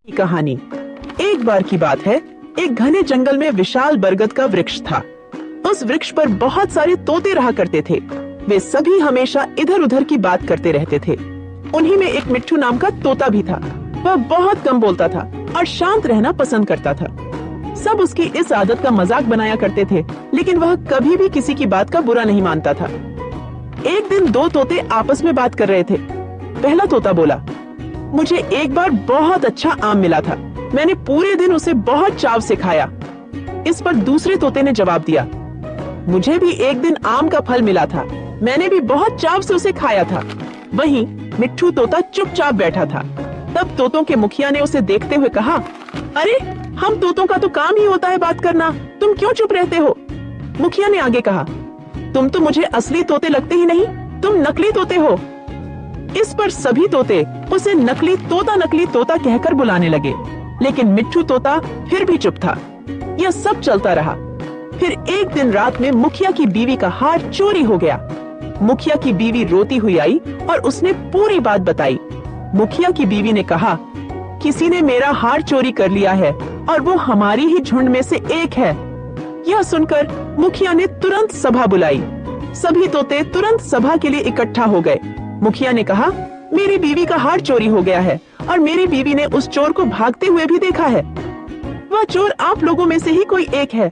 की कहानी। एक बार की बात है, एक घने जंगल में विशाल बरगद का वृक्ष था। उस वृक्ष पर बहुत सारे तोते रहा करते थे। वे सभी हमेशा इधर उधर की बात करते रहते थे। उन्हीं में एक मिट्ठू नाम का तोता भी था। वह बहुत कम बोलता था और शांत रहना पसंद करता था। सब उसकी इस आदत का मजाक बनाया करते थे, लेकिन वह कभी भी किसी की बात का बुरा नहीं मानता था। एक दिन दो तोते आपस में बात कर रहे थे। पहला तोता बोला, मुझे एक बार बहुत अच्छा आम मिला था। मैंने पूरे दिन उसे बहुत चाव से खाया। इस पर दूसरे तोते ने जवाब दिया, मुझे भी एक दिन आम का फल मिला था। मैंने भी बहुत चाव से उसे खाया था। वहीं मिट्ठू तोता चुपचाप बैठा था। तब तोतों के मुखिया ने उसे देखते हुए कहा, अरे हम तोतों का तो काम ही होता है बात करना, तुम क्यों चुप रहते हो? मुखिया ने आगे कहा, तुम तो मुझे असली तोते लगते ही नहीं, तुम नकली तोते हो। इस पर सभी तोते उसे नकली तोता कहकर बुलाने लगे, लेकिन मिट्ठू तोता फिर भी चुप था। यह सब चलता रहा। फिर एक दिन रात में मुखिया की बीवी का हार चोरी हो गया। मुखिया की बीवी रोती हुई आई और उसने पूरी बात बताई। मुखिया की बीवी ने कहा, किसी ने मेरा हार चोरी कर लिया है और वो हमारी ही झुंड में से एक है। यह सुनकर मुखिया ने तुरंत सभा बुलाई। सभी तोते तुरंत सभा के लिए इकट्ठा हो गए। मुखिया ने कहा, मेरी बीवी का हार चोरी हो गया है और मेरी बीवी ने उस चोर को भागते हुए भी देखा है। वह चोर आप लोगों में से ही कोई एक है।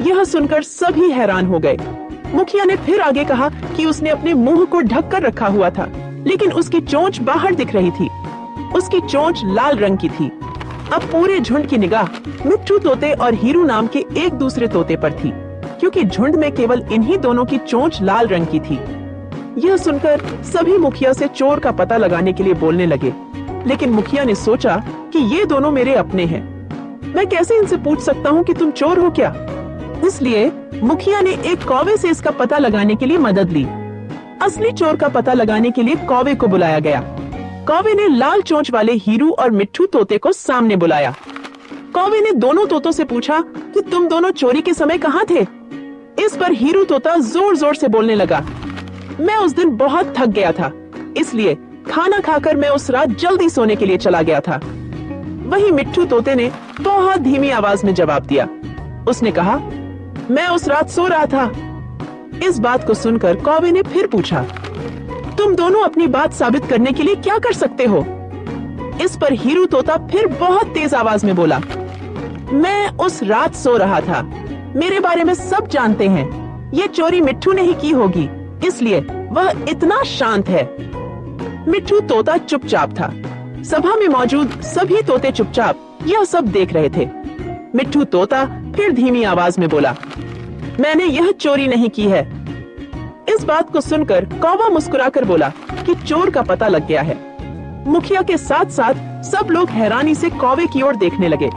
यह सुनकर सभी हैरान हो गए। मुखिया ने फिर आगे कहा कि उसने अपने मुंह को ढक कर रखा हुआ था, लेकिन उसकी चोंच बाहर दिख रही थी। उसकी चोंच लाल रंग की थी। अब पूरे झुंड की निगाह मिट्ठू तोते और हीरू नाम के एक दूसरे तोते पर थी, क्योंकि झुंड में केवल इन्हीं दोनों की चोंच लाल रंग की थी। यह सुनकर सभी मुखिया से चोर का पता लगाने के लिए बोलने लगे, लेकिन मुखिया ने सोचा कि ये दोनों मेरे अपने हैं। मैं कैसे इनसे पूछ सकता हूँ कि तुम चोर हो क्या? इसलिए मुखिया ने एक कौवे से इसका पता लगाने के लिए मदद ली। असली चोर का पता लगाने के लिए कौवे को बुलाया गया। कौवे ने लाल चोंच वाले हीरू और मिट्ठू तोते को सामने बुलाया। कौवे ने दोनों तोतों से पूछा कि तुम दोनों चोरी के समय कहाँ थे? इस पर हीरू तोता जोर जोर से बोलने लगा, मैं उस दिन बहुत थक गया था, इसलिए खाना खाकर मैं उस रात जल्दी सोने के लिए चला गया था। वहीं मिट्ठू तोते ने बहुत धीमी आवाज में जवाब दिया। उसने कहा, मैं उस रात सो रहा था। इस बात को सुनकर कौवे ने फिर पूछा, तुम दोनों अपनी बात साबित करने के लिए क्या कर सकते हो? इस पर हीरू तोता फिर बहुत तेज आवाज में बोला, मैं उस रात सो रहा था। मेरे बारे में सब जानते हैं। ये चोरी मिट्ठू ने ही की होगी, इसलिए वह इतना शांत है। मिट्ठू तोता चुपचाप था। सभा में मौजूद सभी तोते चुपचाप यह सब देख रहे थे। मिट्ठू तोता फिर धीमी आवाज में बोला, मैंने यह चोरी नहीं की है। इस बात को सुनकर कौवा मुस्कुराकर बोला कि चोर का पता लग गया है। मुखिया के साथ साथ सब लोग हैरानी से कौवे की ओर देखने लगे।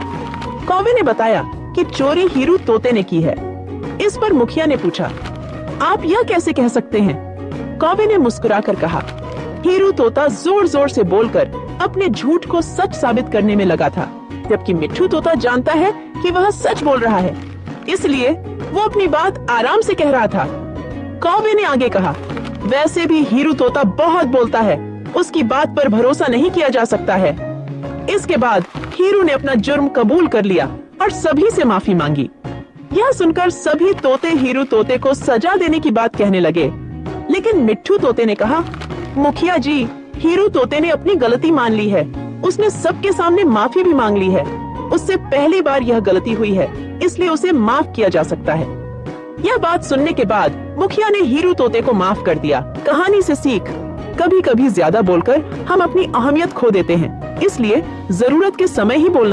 कौवे ने बताया कि चोरी हीरू तोते ने की है। इस पर मुखिया ने पूछा, आप यह कैसे कह सकते हैं? कौवे ने मुस्कुराकर कहा, हीरू तोता जोर जोर से बोलकर अपने झूठ को सच साबित करने में लगा था, जबकि मिट्ठू तोता जानता है कि वह सच बोल रहा है, इसलिए वो अपनी बात आराम से कह रहा था। कौवे ने आगे कहा, वैसे भी हीरू तोता बहुत बोलता है, उसकी बात पर भरोसा नहीं किया जा सकता है। इसके बाद हीरू ने अपना जुर्म कबूल कर लिया और सभी से माफी मांगी। यह सुनकर सभी तोते हीरू तोते को सजा देने की बात कहने लगे, लेकिन मिट्ठू तोते ने कहा, मुखिया जी, हीरू तोते ने अपनी गलती मान ली है। उसने सबके सामने माफी भी मांग ली है। उससे पहली बार यह गलती हुई है, इसलिए उसे माफ किया जा सकता है। यह बात सुनने के बाद मुखिया ने हीरू तोते को माफ कर दिया। कहानी से सीख, कभी कभी ज्यादा बोलकर हम अपनी अहमियत खो देते हैं, इसलिए जरूरत के समय ही बोलना